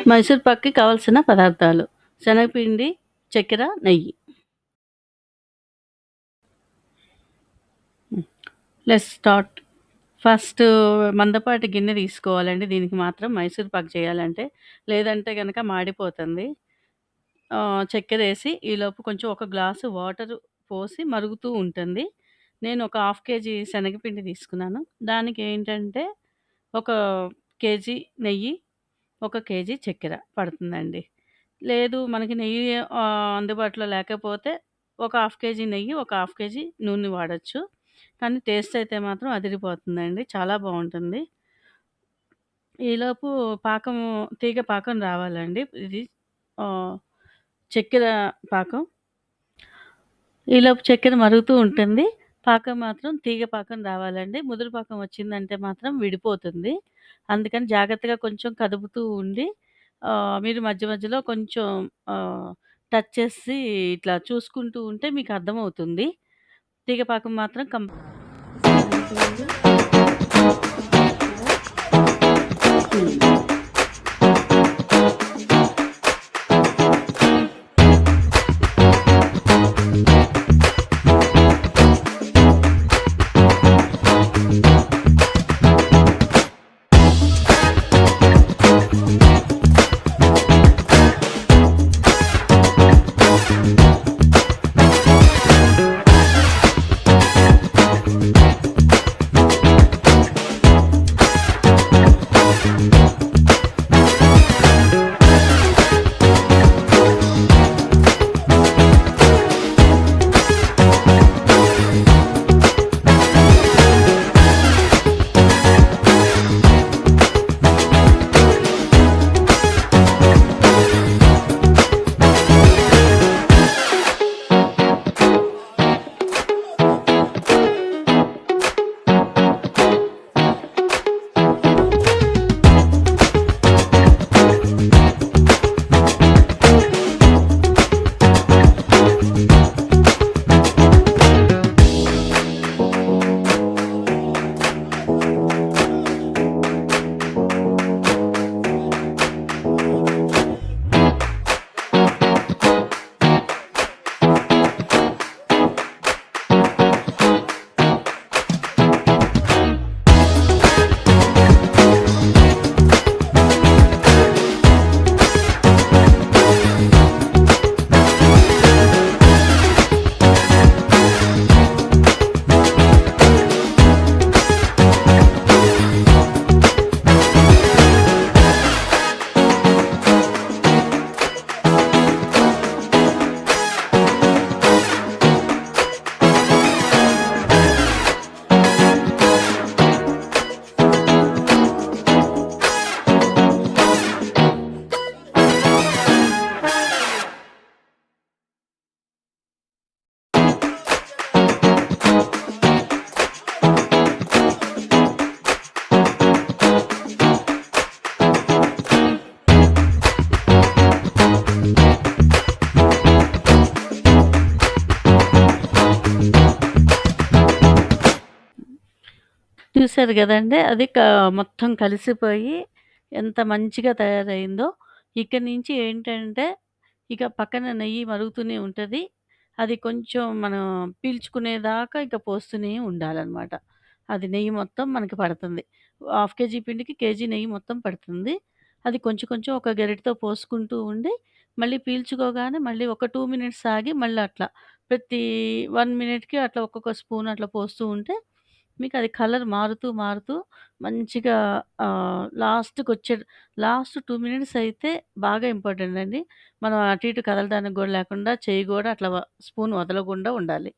మైసూర్ పాక్‌కి కావాల్సిన పదార్థాలు: శనగపిండి, చక్కెర, నెయ్యి. Let's start. ఫస్ట్ మందపాటి గిన్నె తీసుకోవాలండి. దీనికి మాత్రం మైసూర్ పాక్ చేయాలంటే. లేదంటే గనక మాడిపోతుంది. చక్కెరేసి ఈలోపు కొంచెం ఒక గ్లాసు వాటర్ పోసి మరుగుతూ ఉంటుంది. నేను ఒక హాఫ్ కేజీ శనగపిండి తీసుకున్నాను. దానికేంటంటే ఒక కేజీ నెయ్యి, ఒక కేజీ చక్కెర పడుతుందండి. లేదు మనకి నెయ్యి అందుబాటులో లేకపోతే ఒక హాఫ్ కేజీ నెయ్యి, ఒక హాఫ్ కేజీ నూనె వాడొచ్చు. కానీ టేస్ట్ అయితే మాత్రం అదిరిపోతుందండి. చాలా బావుంటుంది. ఈలోపు తీగ పాకం రావాలండి. ఇది ఆహ్, చక్కెర పాకం. ఈలోపు చక్కెర మరుగుతూ ఉంటుంది. పాకం మాత్రం తీగ పాకం రావాలండి. ముదురు పాకం వచ్చిందంటే మాత్రం విడిపోతుంది. అందుకని జాగ్రత్తగా కొంచెం కదుపుతూ ఉండి మీరు మధ్య మధ్యలో కొంచెం ఆహ్, టచ్ చేసి ఇట్లా చూసుకుంటూ ఉంటే మీకు అర్థమవుతుంది. తీగ పాకం మాత్రం చూసారు గదండీ! అది మొత్తం కలిసిపోయి ఎంత మంచిగా తయారయిందో. ఇక నుంచి ఏంటంటే, ఇక పక్కన నెయ్యి మరుగుతూనే ఉంటది. అది కొంచెం మనం పీల్చుకునేదాకా ఇక పోస్తూనే ఉండాలనమాట. అది నెయ్యి మొత్తం మనకి పడుతుంది. హాఫ్ కేజీ పిండికి కేజీ నెయ్యి మొత్తం పడుతుంది. అది కొంచెం కొంచెం ఒక గరిటెతో పోసుకుంటూ ఉండి, మళ్ళీ పీల్చుకోగానే మళ్ళీ ఒక 2 మినిట్స్ ఆగి మళ్ళీ అట్లా ప్రతి 1 మినిట్‌కి అట్లా ఒక్కొక్క స్పూన్ అట్లా పోస్తూ ఉంటే మీకది కలర్ మారుతూ, మారుతూ మంచిగా లాస్ట్ 2 మినిట్స్ అయితే బాగా ఇంపార్టెంట్ అండి. మనం అటు ఇటు కదలడానికి గూడా లేకుండా చెయ్యి గూడా అట్లా స్పూన్ వదలకుండా ఉండాలి.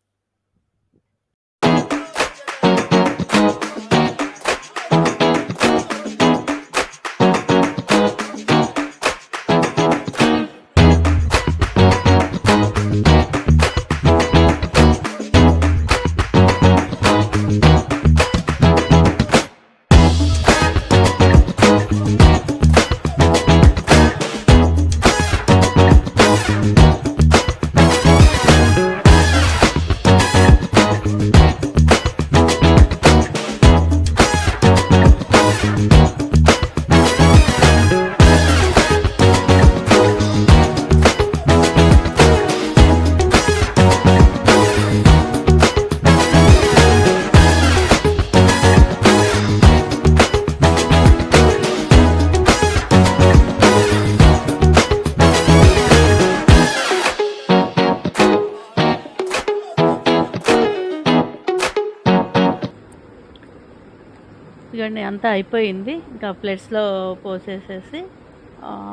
ఇదిగోండి అంతా అయిపోయింది. ఇంకా ప్లేట్స్‌లో పోసేసేసి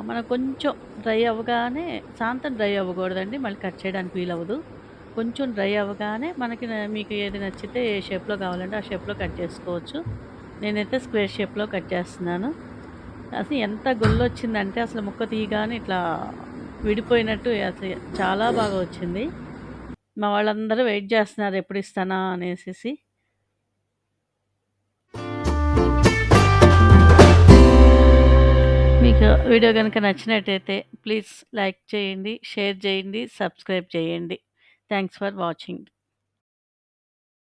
మనకు కొంచెం డ్రై అవ్వగానే శాంతం డ్రై అవ్వకూడదండి. మళ్ళీ కట్ చేయడానికి వీలవ్వదు. కొంచెం డ్రై అవ్వగానే మీకు ఏది నచ్చితే ఏ షేప్‌లో కావాలంటే ఆ షేప్‌లో కట్ చేసుకోవచ్చు. నేనైతే స్క్వేర్ షేప్‌లో కట్ చేస్తున్నాను. అసలు ఎంత గుల్లొచ్చిందంటే అసలు ముక్క తీయగానే ఇట్లా విడిపోయినట్టు అసలు చాలా బాగా వచ్చింది. మా వాళ్ళందరూ వెయిట్ చేస్తున్నారు ఎప్పుడిస్తానా అనేసేసి. మీకు వీడియో గనుక నచ్చినట్టయితే ప్లీజ్ లైక్ చేయండి, షేర్ చేయండి, సబ్స్క్రైబ్ చేయండి. Thanks for watching.